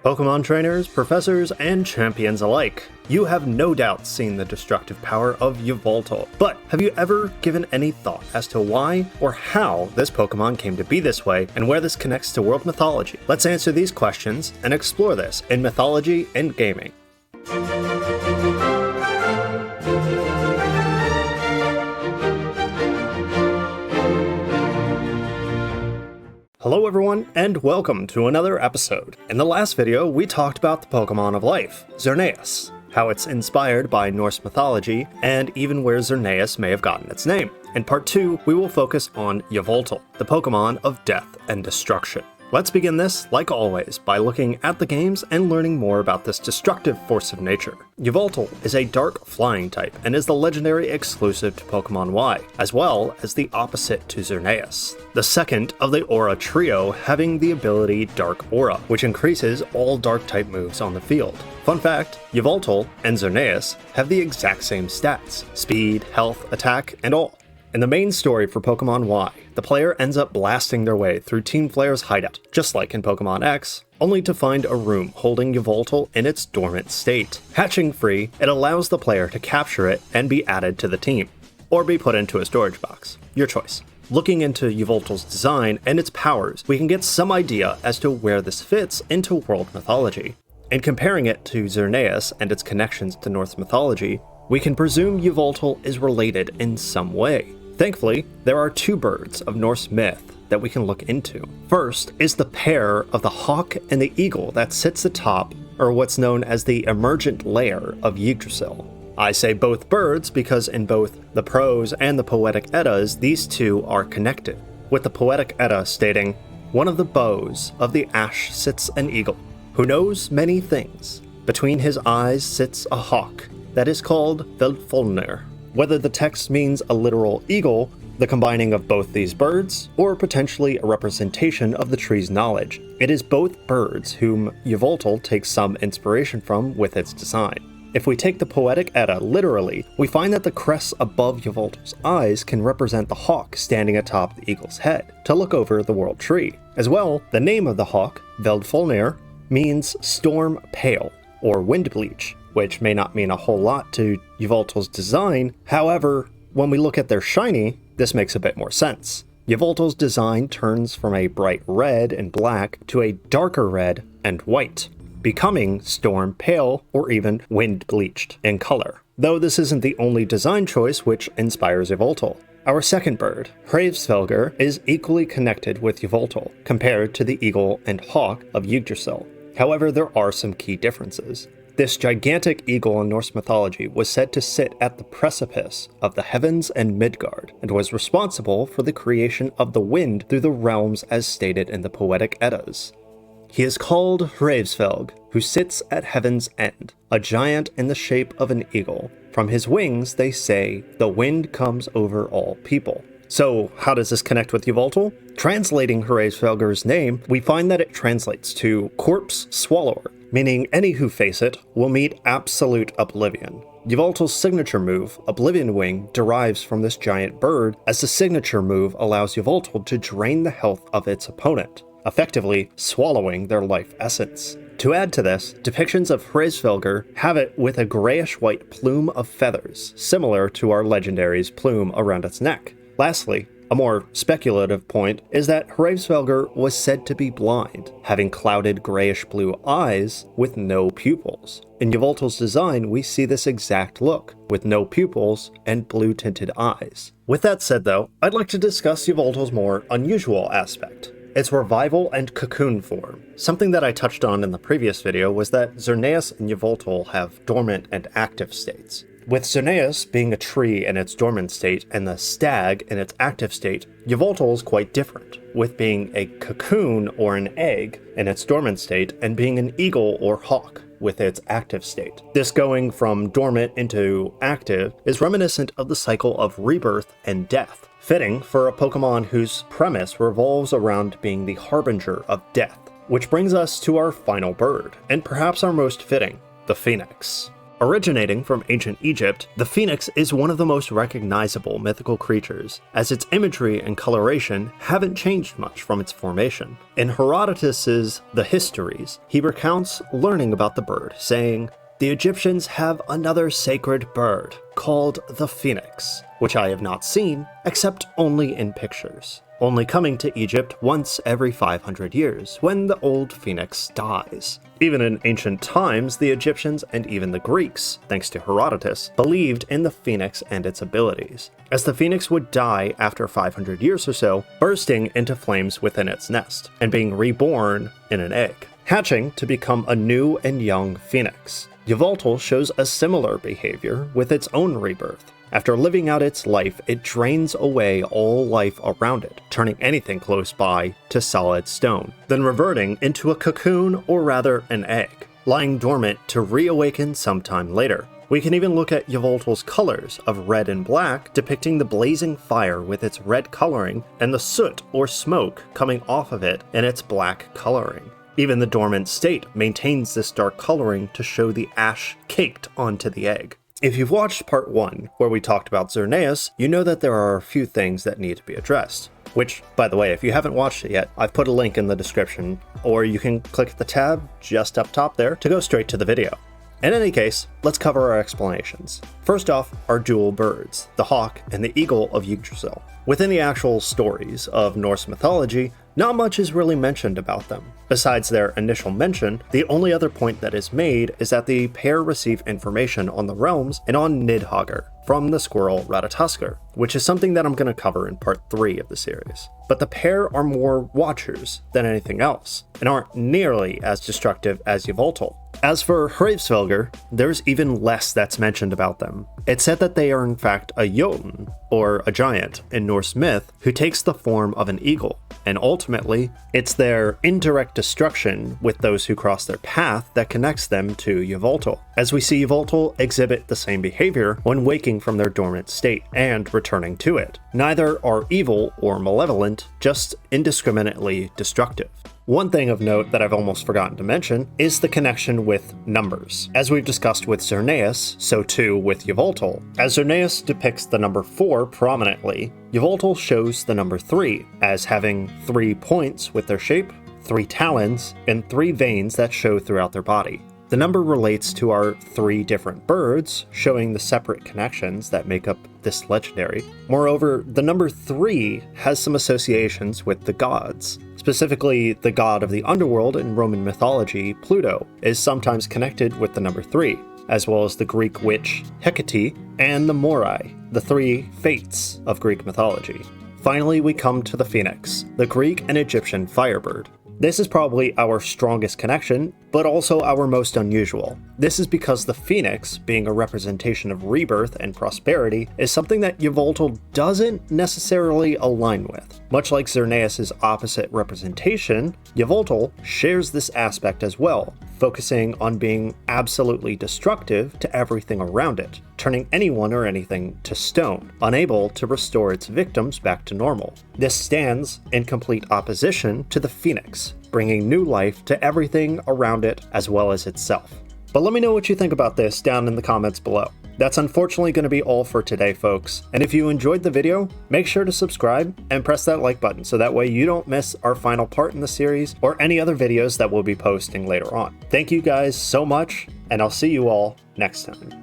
Pokemon trainers, professors, and champions alike, you have no doubt seen the destructive power of Yveltal. But have you ever given any thought as to why or how this Pokemon came to be this way and where this connects to world mythology? Let's answer these questions and explore this in mythology and gaming. Hello everyone, and welcome to another episode. In the last video, we talked about the Pokemon of life, Xerneas, how it's inspired by Norse mythology, and even where Xerneas may have gotten its name. In part 2, we will focus on Yveltal, the Pokemon of death and destruction. Let's begin this, like always, by looking at the games and learning more about this destructive force of nature. Yveltal is a dark flying type and is the legendary exclusive to Pokemon Y, as well as the opposite to Xerneas, the second of the Aura trio, having the ability Dark Aura, which increases all dark type moves on the field. Fun fact, Yveltal and Xerneas have the exact same stats: speed, health, attack, and all. In the main story for Pokemon Y, the player ends up blasting their way through Team Flare's hideout, just like in Pokemon X, only to find a room holding Yveltal in its dormant state. Hatching free, it allows the player to capture it and be added to the team, or be put into a storage box. Your choice. Looking into Yveltal's design and its powers, we can get some idea as to where this fits into world mythology. In comparing it to Xerneas and its connections to Norse mythology, we can presume Yveltal is related in some way. Thankfully, there are two birds of Norse myth that we can look into. First is the pair of the hawk and the eagle that sits atop, or what's known as the emergent layer of Yggdrasil. I say both birds because in both the prose and the Poetic Eddas, these two are connected, with the Poetic Edda stating, "One of the bows of the ash sits an eagle, who knows many things. Between his eyes sits a hawk that is called Yveltal." Whether the text means a literal eagle, the combining of both these birds, or potentially a representation of the tree's knowledge, it is both birds whom Yveltal takes some inspiration from with its design. If we take the Poetic Edda literally, we find that the crests above Yveltal's eyes can represent the hawk standing atop the eagle's head to look over the world tree. As well, the name of the hawk, Yveltal, means storm pale, or wind bleach, which may not mean a whole lot to Yveltal's design. However, when we look at their shiny, this makes a bit more sense. Yveltal's design turns from a bright red and black to a darker red and white, becoming storm pale or even wind bleached in color. Though this isn't the only design choice which inspires Yveltal. Our second bird, Hraesvelgr, is equally connected with Yveltal, compared to the eagle and hawk of Yggdrasil. However, there are some key differences. This gigantic eagle in Norse mythology was said to sit at the precipice of the heavens and Midgard, and was responsible for the creation of the wind through the realms as stated in the Poetic Eddas. He is called Hraesvelg, who sits at heaven's end, a giant in the shape of an eagle. From his wings, they say, the wind comes over all people. So, how does this connect with Yveltal? Translating Hraesvelgr's name, we find that it translates to corpse swallower, meaning any who face it will meet absolute oblivion. Yveltal's signature move, Oblivion Wing, derives from this giant bird, as the signature move allows Yveltal to drain the health of its opponent, effectively swallowing their life essence. To add to this, depictions of Hraesvelgr have it with a grayish-white plume of feathers, similar to our legendary's plume around its neck. Lastly, a more speculative point is that Hraesvelgr was said to be blind, having clouded grayish-blue eyes with no pupils. In Yveltal's design, we see this exact look, with no pupils and blue-tinted eyes. With that said though, I'd like to discuss Yveltal's more unusual aspect, its revival and cocoon form. Something that I touched on in the previous video was that Xerneas and Yveltal have dormant and active states. With Xerneas being a tree in its dormant state and the stag in its active state, Yveltal is quite different, with being a cocoon or an egg in its dormant state and being an eagle or hawk with its active state. This going from dormant into active is reminiscent of the cycle of rebirth and death, fitting for a Pokemon whose premise revolves around being the harbinger of death. Which brings us to our final bird, and perhaps our most fitting, the Phoenix. Originating from ancient Egypt, the phoenix is one of the most recognizable mythical creatures, as its imagery and coloration haven't changed much from its formation. In Herodotus's The Histories, he recounts learning about the bird, saying, "The Egyptians have another sacred bird, called the phoenix, which I have not seen, except only in pictures, only coming to Egypt once every 500 years, when the old phoenix dies." Even in ancient times, the Egyptians and even the Greeks, thanks to Herodotus, believed in the phoenix and its abilities, as the phoenix would die after 500 years or so, bursting into flames within its nest, and being reborn in an egg, hatching to become a new and young phoenix. Yveltal shows a similar behavior with its own rebirth. After living out its life, it drains away all life around it, turning anything close by to solid stone, then reverting into a cocoon, or rather an egg, lying dormant to reawaken sometime later. We can even look at Yveltal's colors of red and black, depicting the blazing fire with its red coloring and the soot or smoke coming off of it in its black coloring. Even the dormant state maintains this dark coloring to show the ash caked onto the egg. If you've watched part 1, where we talked about Xerneas, you know that there are a few things that need to be addressed. Which, by the way, if you haven't watched it yet, I've put a link in the description, or you can click the tab just up top there to go straight to the video. In any case, let's cover our explanations. First off, our dual birds, the hawk and the eagle of Yggdrasil. Within the actual stories of Norse mythology, not much is really mentioned about them. Besides their initial mention, the only other point that is made is that the pair receive information on the realms and on Nidhogger from the squirrel Ratatoskr, which is something that I'm going to cover in part 3 of the series. But the pair are more watchers than anything else, and aren't nearly as destructive as Yveltal. As for Hreifsvelgr, there's even less that's mentioned about them. It's said that they are in fact a Jotun, or a giant, in Norse myth, who takes the form of an eagle, and ultimately, it's their indirect destruction with those who cross their path that connects them to Yveltal, as we see Yveltal exhibit the same behavior when waking from their dormant state and returning to it. Neither are evil or malevolent, just indiscriminately destructive. One thing of note that I've almost forgotten to mention is the connection with numbers. As we've discussed with Xerneas, so too with Yveltal. As Xerneas depicts the number 4 prominently, Yveltal shows the number 3 as having 3 points with their shape, 3 talons, and 3 veins that show throughout their body. The number relates to our 3 different birds, showing the separate connections that make up this legendary. Moreover, the number 3 has some associations with the gods. Specifically, the god of the underworld in Roman mythology, Pluto, is sometimes connected with the number 3, as well as the Greek witch Hecate and the Moirai, the 3 fates of Greek mythology. Finally, we come to the phoenix, the Greek and Egyptian firebird. This is probably our strongest connection, but also our most unusual. This is because the phoenix, being a representation of rebirth and prosperity, is something that Yveltal doesn't necessarily align with. Much like Xerneas' opposite representation, Yveltal shares this aspect as well, focusing on being absolutely destructive to everything around it, turning anyone or anything to stone, unable to restore its victims back to normal. This stands in complete opposition to the phoenix, bringing new life to everything around it as well as itself. But let me know what you think about this down in the comments below. That's unfortunately going to be all for today, folks. And if you enjoyed the video, make sure to subscribe and press that like button so that way you don't miss our final part in the series or any other videos that we'll be posting later on. Thank you guys so much, and I'll see you all next time.